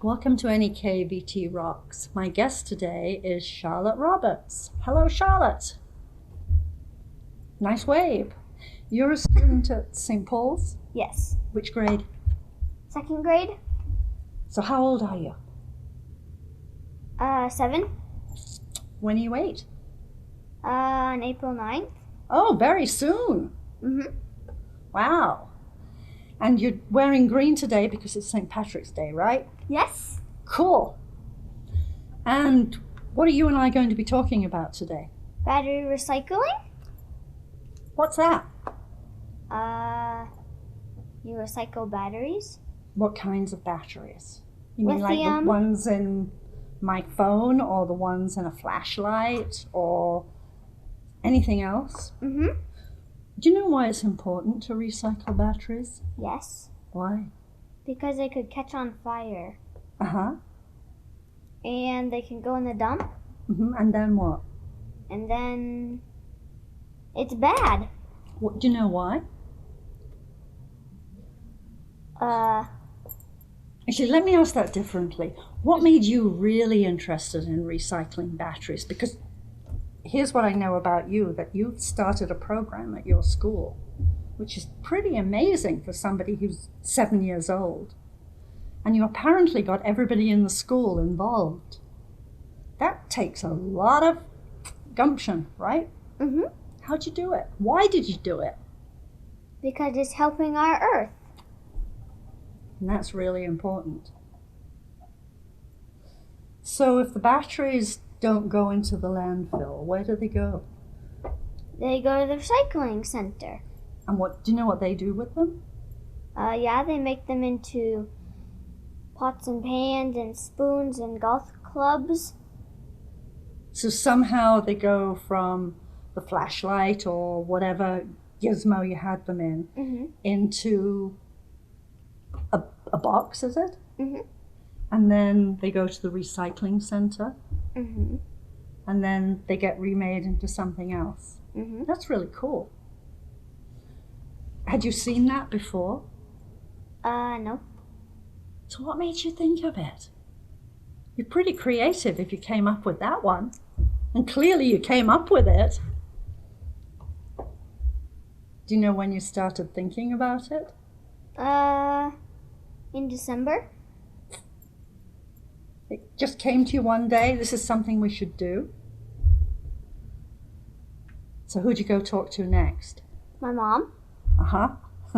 Welcome to NEK VT Rocks. My guest today is Charlotte Roberts. Hello, Charlotte. Nice wave. You're a student at St. Paul's? Yes. Which grade? Second grade. So how old are you? 7. When are you 8? On April 9th. Oh, very soon. Mm-hmm. Wow. And you're wearing green today because it's St. Patrick's Day, right? Yes. Cool. And what are you and I going to be talking about today? Battery recycling? What's that? You recycle batteries? What kinds of batteries? You mean like the Lithium. ones in my phone or the ones in a flashlight or anything else? Mm-hmm. Do you know why it's important to recycle batteries? Yes. Why? Because they could catch on fire. Uh-huh. And they can go in the dump. Mm-hmm. And then what? And then it's bad. What? Do you know why? Actually, let me ask that differently. What made you really interested in recycling batteries? Because here's what I know about you, that you've started a program at your school, which is pretty amazing for somebody who's 7 years old. And you apparently got everybody in the school involved. That takes a lot of gumption, right? Mm-hmm. How'd you do it? Why did you do it? Because it's helping our Earth. And that's really important. So if the batteries don't go into the landfill, where do they go? They go to the recycling center. And what do you know what they do with them? Yeah, they make them into pots and pans and spoons and golf clubs. So somehow they go from the flashlight or whatever gizmo you had them in Mm-hmm. into a box, is it? Mm-hmm. And then they go to the recycling center, Mm-hmm. and then they get remade into something else. Mm-hmm. That's really cool. Had you seen that before? No. So what made you think of it? You're pretty creative if you came up with that one. And clearly you came up with it. Do you know when you started thinking about it? In December. It just came to you one day, this is something we should do. So who'd you go talk to next? My mom. Uh-huh.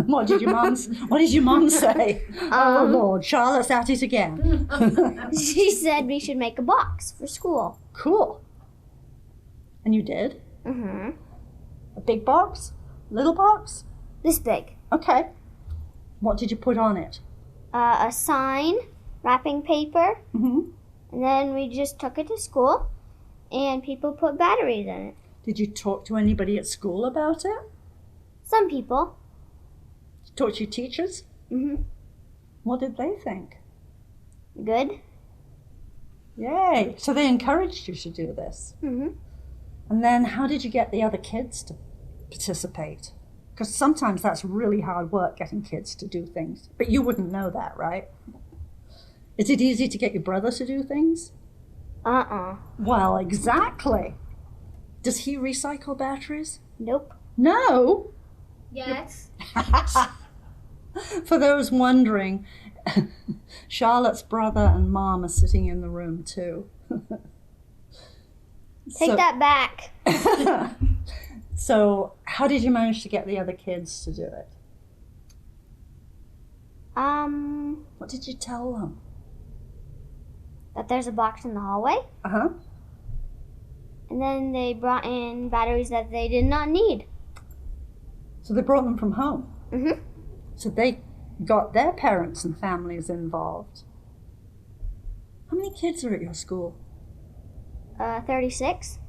What did your mom say? Oh Lord, Charlotte's at it again. She said we should make a box for school. Cool. And you did? Mm-hmm. A big box? Little box? This big. Okay. What did you put on it? A sign, wrapping paper, Mm-hmm. and then we just took it to school, and people put batteries in it. Did you talk to anybody at school about it? Some people. Talk to your teachers? Mm-hmm. What did they think? Good. Yay! So they encouraged you to do this. Mm-hmm. And then how did you get the other kids to participate? Because sometimes that's really hard work, getting kids to do things. But you wouldn't know that, right? Is it easy to get your brother to do things? Well, exactly. Does he recycle batteries? Nope. No! Yes. For those wondering, Charlotte's brother and mom are sitting in the room too. Take that back. So how did you manage to get the other kids to do it? What did you tell them? That there's a box in the hallway, Uh-huh. and then they brought in batteries that they did not need. So they brought them from home. Mm-hmm. So they got their parents and families involved. How many kids are at your school? 36.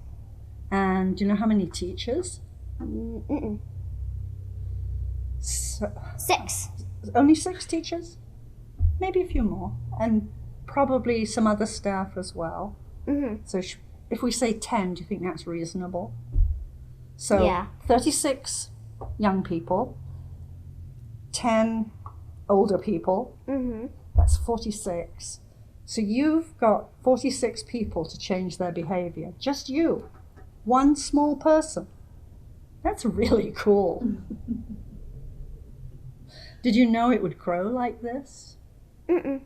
And do you know how many teachers? Mm-mm. So, 6. only 6 teachers? Maybe a few more. And probably some other staff as well. Mm-hmm. So if we say 10, do you think that's reasonable? So Yeah. 36 young people, 10 older people, Mm-hmm. that's 46. So you've got 46 people to change their behavior. Just you. One small person. That's really cool. Did you know it would grow like this? Mm-mm.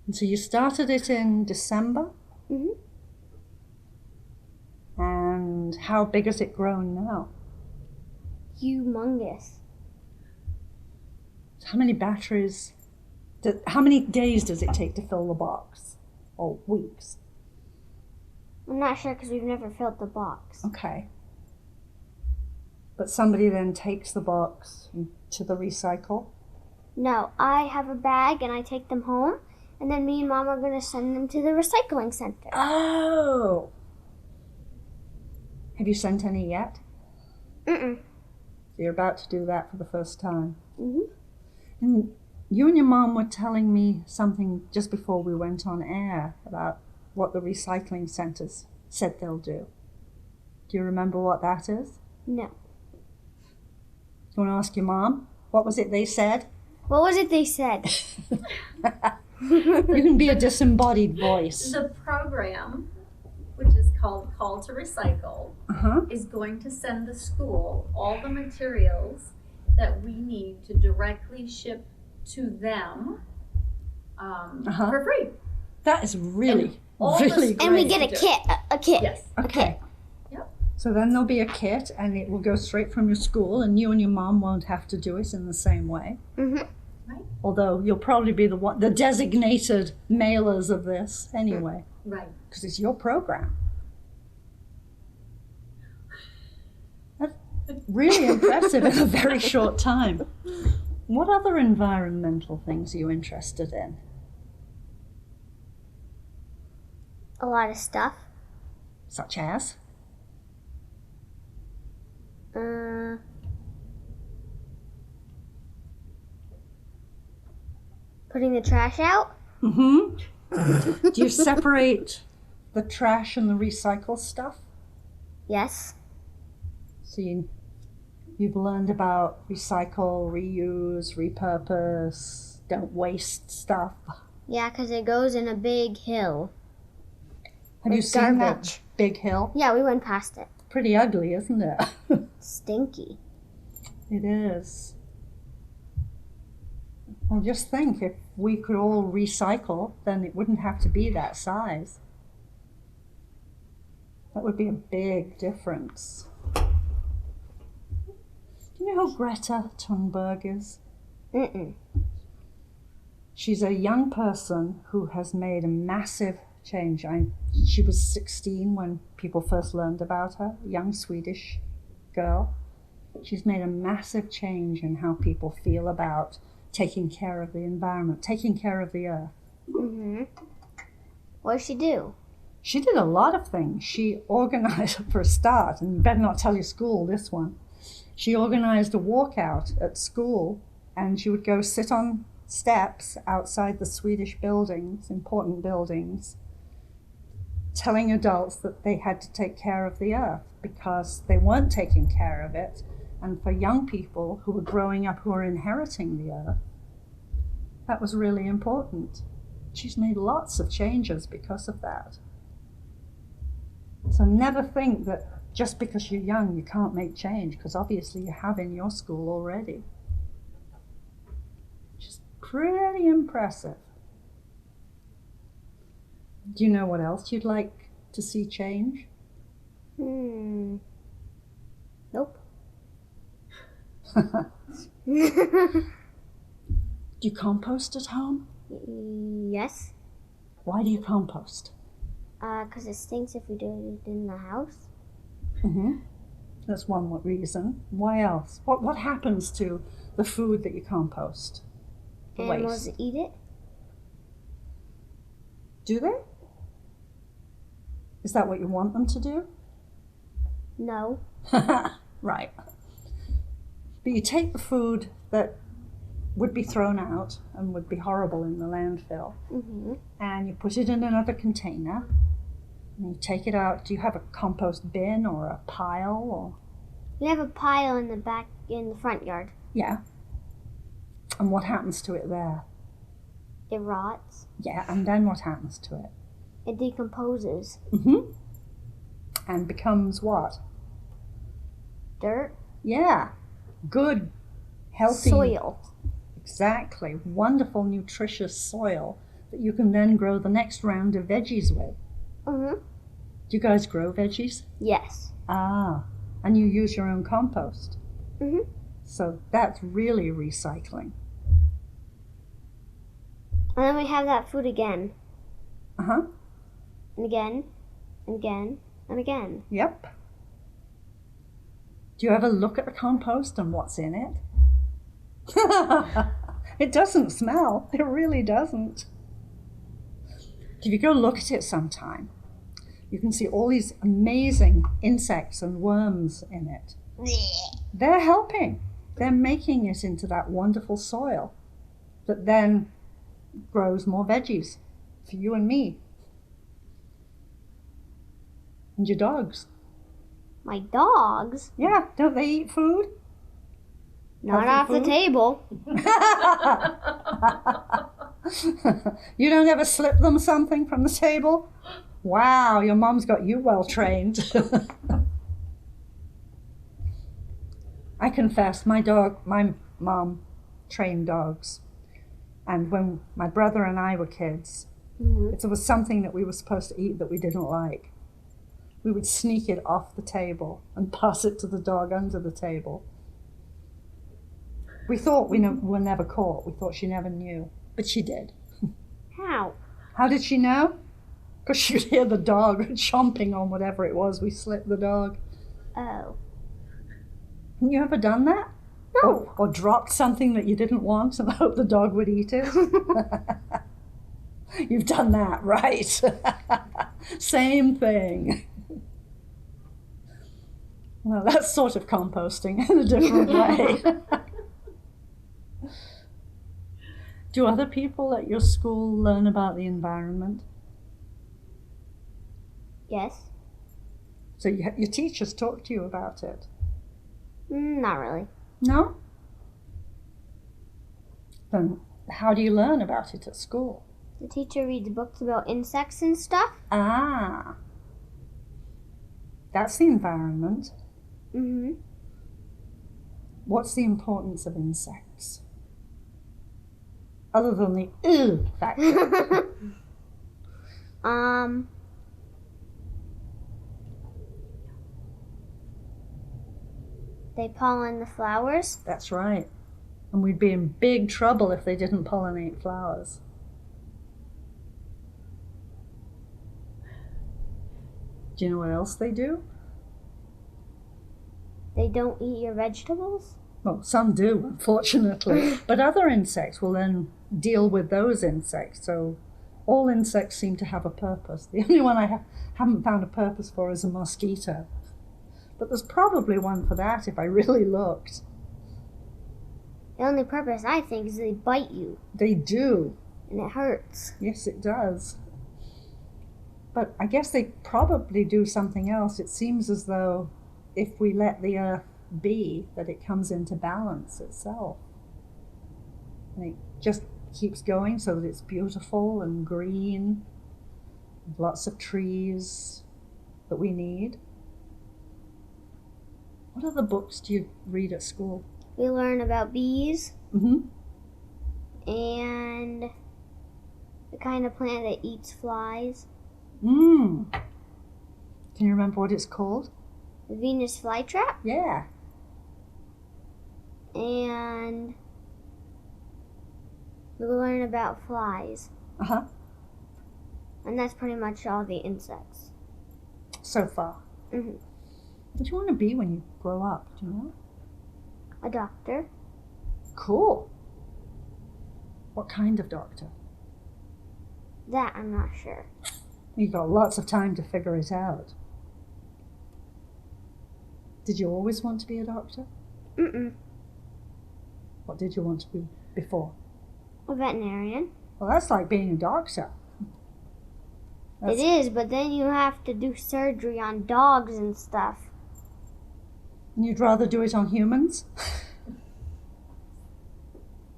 And so you started it in December? Mm-hmm. And how big has it grown now? Humongous. How many batteries, how many days does it take to fill the box? Or weeks? I'm not sure because we've never filled the box. Okay. But somebody then takes the box to the recycle? No, I have a bag and I take them home, and then me and Mom are going to send them to the recycling center. Oh! Have you sent any yet? Mm-mm. So you're about to do that for the first time. Mm-hmm. And you and your mom were telling me something just before we went on air about what the recycling centers said they'll do. Do you remember what that is? No. You want to ask your mom? What was it they said? What was it they said? You can be a disembodied voice. The program, which is called Call to Recycle, is going to send the school all the materials that we need to directly ship to them for free. That is really, all really the- great. And we get a kit. A kit. Yes. Okay. Yep. So then there'll be a kit, and it will go straight from your school, and you and your mom won't have to do it in the same way. Mm-hmm. Although you'll probably be the designated mailers of this anyway, Right. because it's your program. That's really impressive in a very short time. What other environmental things are you interested in? A lot of stuff. Such as? Putting the trash out. Mm-hmm. Do you separate the trash and the recycle stuff? Yes. So you've learned about recycle, reuse, repurpose, don't waste stuff. Yeah, because it goes in a big hill. Have you It's seen garbage. that big hill? Yeah, we went past it. Pretty ugly, isn't it? Stinky. It is. Well, just think, if we could all recycle, then it wouldn't have to be that size. That would be a big difference. Do you know who Greta Thunberg is? Mm-mm. She's a young person who has made a massive change. She was 16 when people first learned about her, a young Swedish girl. She's made a massive change in how people feel about taking care of the environment, taking care of the earth. Mm-hmm. What did she do? She did a lot of things. She organized, for a start, and you better not tell your school this one, she organized a walkout at school, and she would go sit on steps outside the Swedish buildings, important buildings, telling adults that they had to take care of the earth because they weren't taking care of it. And for young people who were growing up, who were inheriting the earth, that was really important. She's made lots of changes because of that. So never think that just because you're young you can't make change, because obviously you have in your school already. Just pretty impressive. Do you know what else you'd like to see change? Nope. Do you compost at home? Yes. Why do you compost? 'Cause it stinks if we do it in the house. Mm-hmm. That's one reason. Why else? What happens to the food that you compost? The Animals waste. eat it. Do they? Is that what you want them to do? No. Right. But you take the food that would be thrown out and would be horrible in the landfill, Mm-hmm. and you put it in another container, and you take it out. Do you have a compost bin or a pile? Or We have a pile in the front yard. yeah. And what happens to it there? It rots. Yeah, and then what happens to it? It decomposes. Mm-hmm. And becomes what? Dirt. Yeah. Good, healthy. Soil. Exactly. Wonderful, nutritious soil that you can then grow the next round of veggies with. Mm-hmm. Do you guys grow veggies? Yes. Ah. And you use your own compost. Mm-hmm. So that's really recycling. And then we have that food again. Uh-huh. And again. And again. And again. Yep. Do you ever look at the compost and what's in it? It doesn't smell. It really doesn't. If you go look at it sometime, you can see all these amazing insects and worms in it. They're helping. They're making it into that wonderful soil that then grows more veggies for you and me. And your dogs. My dogs? Yeah, don't they eat food? Not Healthy off food? the table. You don't ever slip them something from the table? Wow, your mom's got you well trained. I confess, my mom trained dogs. And when my brother and I were kids, if there was something that we were supposed to eat that we didn't like, we would sneak it off the table and pass it to the dog under the table. We thought we were never caught. We thought she never knew, but she did. How? How did she know? Because she could hear the dog chomping on whatever it was we slipped the dog. Oh. Have you ever done that? No. Or dropped something that you didn't want and hoped the dog would eat it? You've done that, right? Same thing. Well, that's sort of composting in a different way. Do other people at your school learn about the environment? Yes. So your teachers talk to you about it? Not really. No? Then how do you learn about it at school? The teacher reads books about insects and stuff. Ah. That's the environment. Mm-hmm. What's the importance of insects? Other than the ew factor. They pollen the flowers. That's right. And we'd be in big trouble if they didn't pollinate flowers. Do you know what else they do? They don't eat your vegetables. Well, some do, unfortunately. But other insects will then deal with those insects. So all insects seem to have a purpose. The only one I haven't found a purpose for is a mosquito. But there's probably one for that if I really looked. The only purpose, I think, is they bite you. They do. And it hurts. Yes, it does. But I guess they probably do something else. It seems as though if we let the earth be, that it comes into balance itself. And it just keeps going so that it's beautiful and green, and lots of trees that we need. What other books do you read at school? We learn about bees. Mm-hmm. And the kind of plant that eats flies. Can you remember what it's called? The Venus flytrap. Yeah. And we learn about flies. Uh-huh. And that's pretty much all the insects. So far. Mm-hmm. What do you want to be when you grow up? Do you know? A doctor. Cool. What kind of doctor? That I'm not sure. You've got lots of time to figure it out. Did you always want to be a doctor? Mm-mm. What did you want to be before? A veterinarian. Well, that's like being a doctor. It is, but then you have to do surgery on dogs and stuff. And you'd rather do it on humans?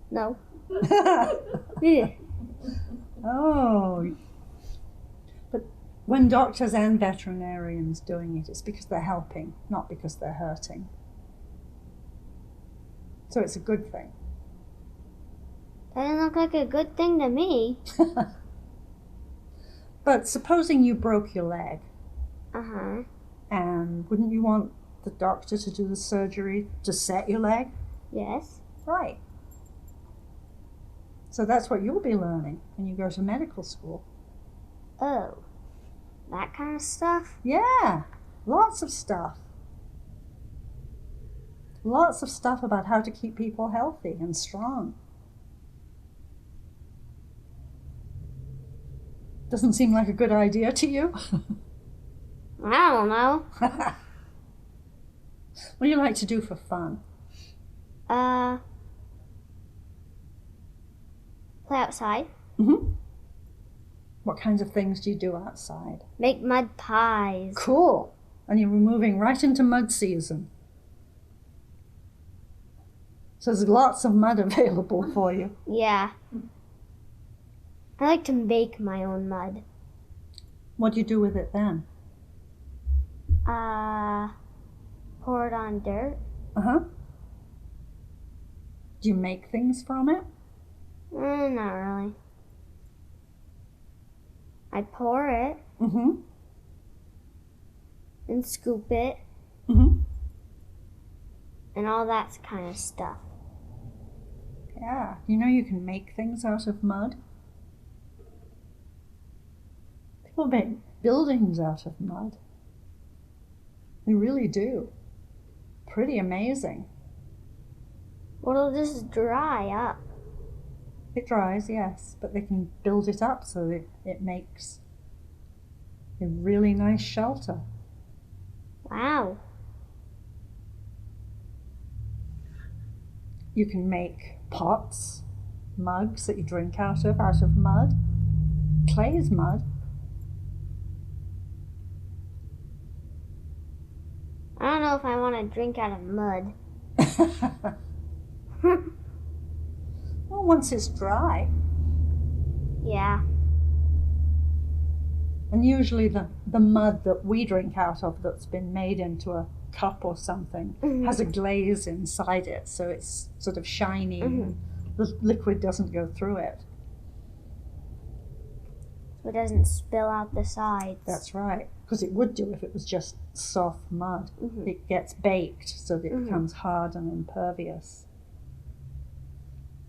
No. Yeah. Oh. But when doctors and veterinarians doing it, it's because they're helping, not because they're hurting. So it's a good thing. Doesn't look like a good thing to me. But supposing you broke your leg, Uh-huh. and wouldn't you want the doctor to do the surgery to set your leg? Yes. Right. So that's what you'll be learning when you go to medical school. Oh. That kind of stuff? Yeah, lots of stuff. Lots of stuff about how to keep people healthy and strong. Doesn't seem like a good idea to you? I don't know. What do you like to do for fun? Play outside. Mm-hmm. What kinds of things do you do outside? Make mud pies. Cool. And you're moving right into mud season. So there's lots of mud available for you. Yeah. I like to make my own mud. What do you do with it then? Pour it on dirt. Uh-huh. Do you make things from it? Not really. I pour it Mm-hmm. and scoop it Mm-hmm. and all that kind of stuff. Yeah. You know you can make things out of mud? People make buildings out of mud. They really do. Pretty amazing. Well, it'll just dry up. It dries, yes, but they can build it up so that it makes a really nice shelter. Wow. You can make pots, mugs that you drink out of mud. Clay is mud. I don't know if I want to drink out of mud. Well, once it's dry. Yeah. And usually the mud that we drink out of that's been made into a cup or something has a glaze inside it, so it's sort of shiny and the liquid doesn't go through it. So it doesn't spill out the sides. That's right, because it would do if it was just soft mud. It gets baked so that it becomes hard and impervious.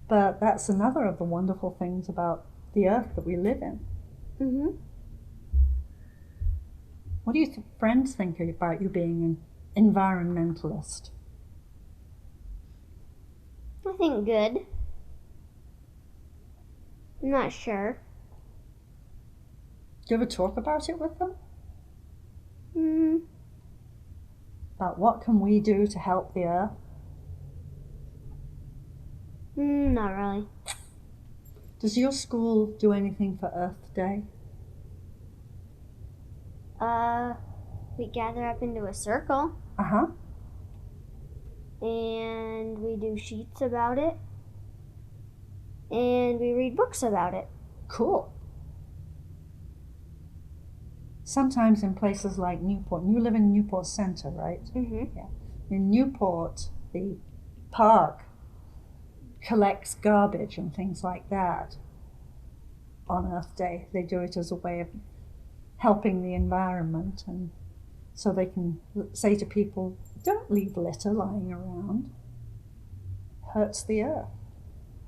But that's another of the wonderful things about the earth that we live in. What do your friends think about you being an environmentalist? I think good. I'm not sure. Do you ever talk about it with them? About what can we do to help the earth? Not really. Does your school do anything for Earth Day? We gather up into a circle Uh-huh. and we do sheets about it and we read books about it. Cool. Sometimes in places like Newport, you live in Newport Center, right? Yeah. In Newport, the park collects garbage and things like that on Earth Day. They do it as a way of helping the environment, and so they can say to people, don't leave litter lying around. Hurts the earth.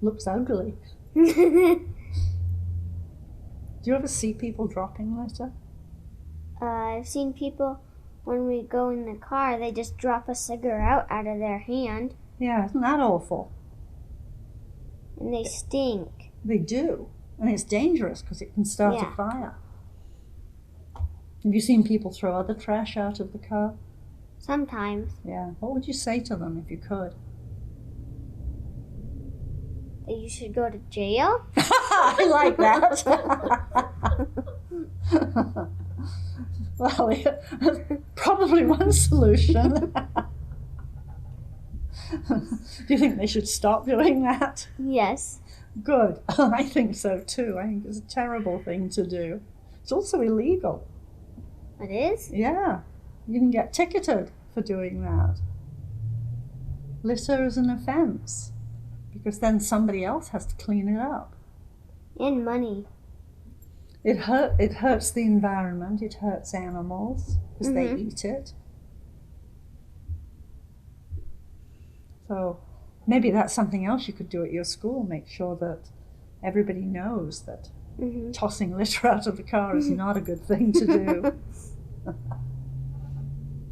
Looks ugly. Do you ever see people dropping litter? I've seen people, when we go in the car, they just drop a cigarette out of their hand. Yeah, isn't that awful? And they stink. They do. And it's dangerous because it can start a fire. Have you seen people throw other trash out of the car? Sometimes. Yeah. What would you say to them if you could? That you should go to jail? I like that. Well, yeah, probably one solution. Do you think they should stop doing that? Yes. Good. I think so too. I think it's a terrible thing to do. It's also illegal. It is? Yeah. You can get ticketed for doing that. Litter is an offense because then somebody else has to clean it up. And money. It hurts the environment. It hurts animals because they eat it. So maybe that's something else you could do at your school. Make sure that everybody knows that tossing litter out of the car is not a good thing to do.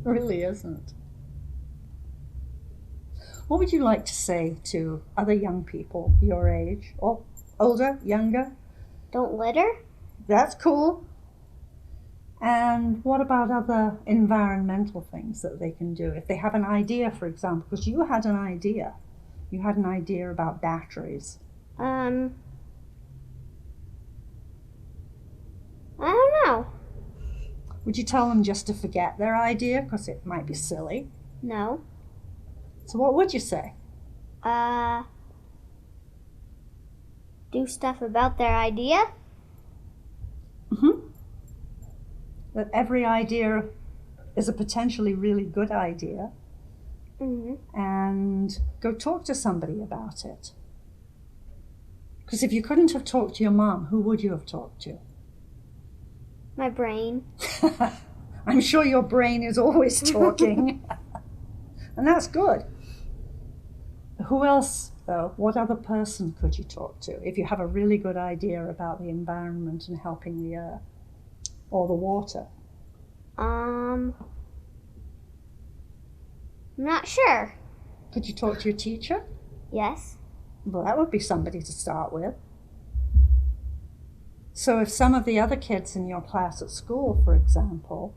Really isn't. What would you like to say to other young people your age, or older, younger? Don't litter? That's cool. And what about other environmental things that they can do? If they have an idea, for example, because you had an idea. You had an idea about batteries. I don't know. Would you tell them just to forget their idea? Because it might be silly. No. So what would you say? Do stuff about their idea? That every idea is a potentially really good idea. And go talk to somebody about it. Because if you couldn't have talked to your mom, who would you have talked to? My brain. I'm sure your brain is always talking. And that's good. Who else, though? What other person could you talk to if you have a really good idea about the environment and helping the earth or the water? I'm not sure. Could you talk to your teacher? Yes. Well, that would be somebody to start with. So if some of the other kids in your class at school, for example,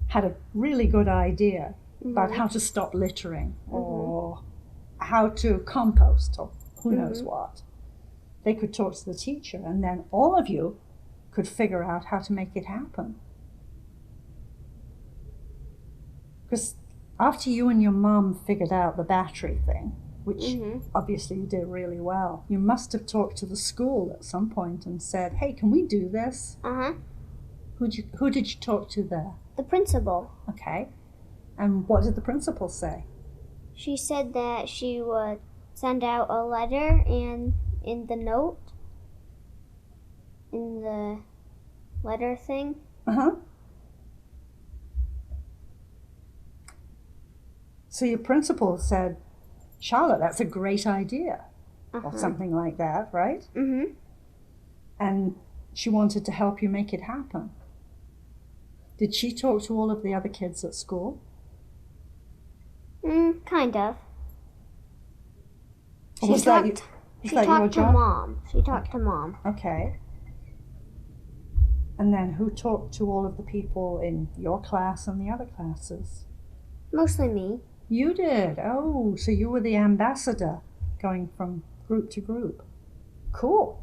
had a really good idea about how to stop littering or how to compost or who knows what, they could talk to the teacher, and then all of you could figure out how to make it happen. Because after you and your mom figured out the battery thing, which obviously you did really well, you must have talked to the school at some point and said, hey, can we do this? Who did you talk to there? The principal. Okay. And what did the principal say? She said that she would send out a letter, and in the note, in the letter thing. So your principal said, Charlotte, that's a great idea, or something like that, right? And she wanted to help you make it happen. Did she talk to all of the other kids at school? Kind of. She talked to Mom. She talked to Mom. Okay. And then who talked to all of the people in your class and the other classes? Mostly me. You did? Oh, so you were the ambassador going from group to group. Cool.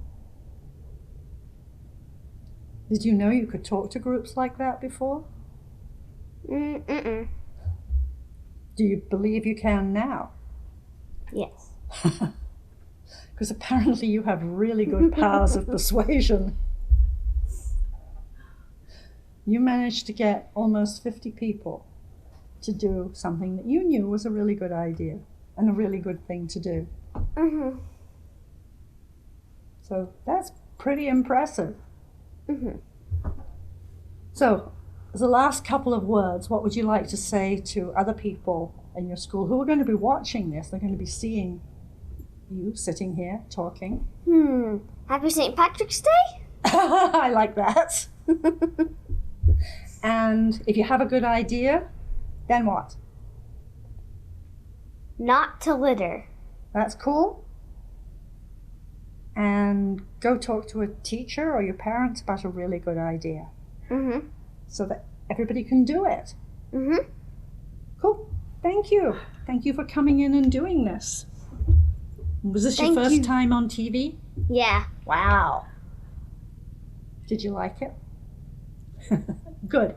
Did you know you could talk to groups like that before? Mm-mm. Do you believe you can now? Yes. Because apparently you have really good powers of persuasion. You managed to get almost 50 people to do something that you knew was a really good idea and a really good thing to do. So that's pretty impressive. So, as the last couple of words, what would you like to say to other people in your school who are going to be watching this? They're going to be seeing you sitting here talking. Happy St. Patrick's Day? I like that. And if you have a good idea, then what? Not to litter. That's cool. And go talk to a teacher or your parents about a really good idea. So that everybody can do it. Cool. Thank you. Thank you for coming in and doing this. Was this your first time on TV? Yeah. Wow. Did you like it? Good.